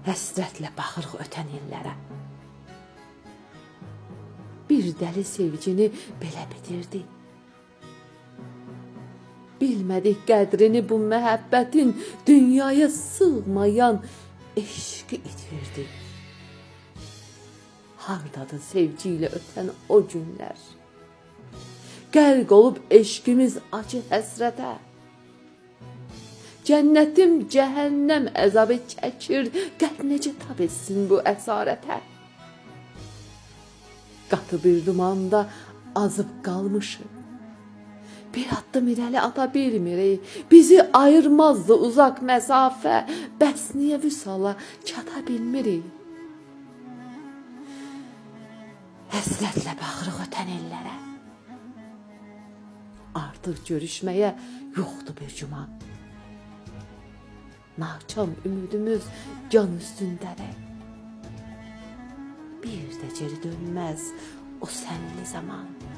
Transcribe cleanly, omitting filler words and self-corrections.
Həsrətlə baxırıq ötən illərə. Bir dəli sevgini belə bitirdi. Bilmədik qədrini bu məhəbbətin, dünyaya sığmayan eşqi itirdi. Hardadır sevgi ilə ötən o günlər? Qərq olub eşqimiz acı həsrətə. Cənnətim cəhənnəm əzabı çəkir, qəlb necə tab etsin bu əsarətə? Qatı bir dumanda azıb qalmışıq. Bir addım irəli ata bilmirik, bizi ayırmazdı uzaq məsafə, bəs niyə vüsala çata bilmirik? Həsrətlə baxırıq ötən illərə. Artıq görüşməyə yoxdur bir güman. Naçam ümidimiz can üstündədir. Bir də geri dönməz o sənli zaman.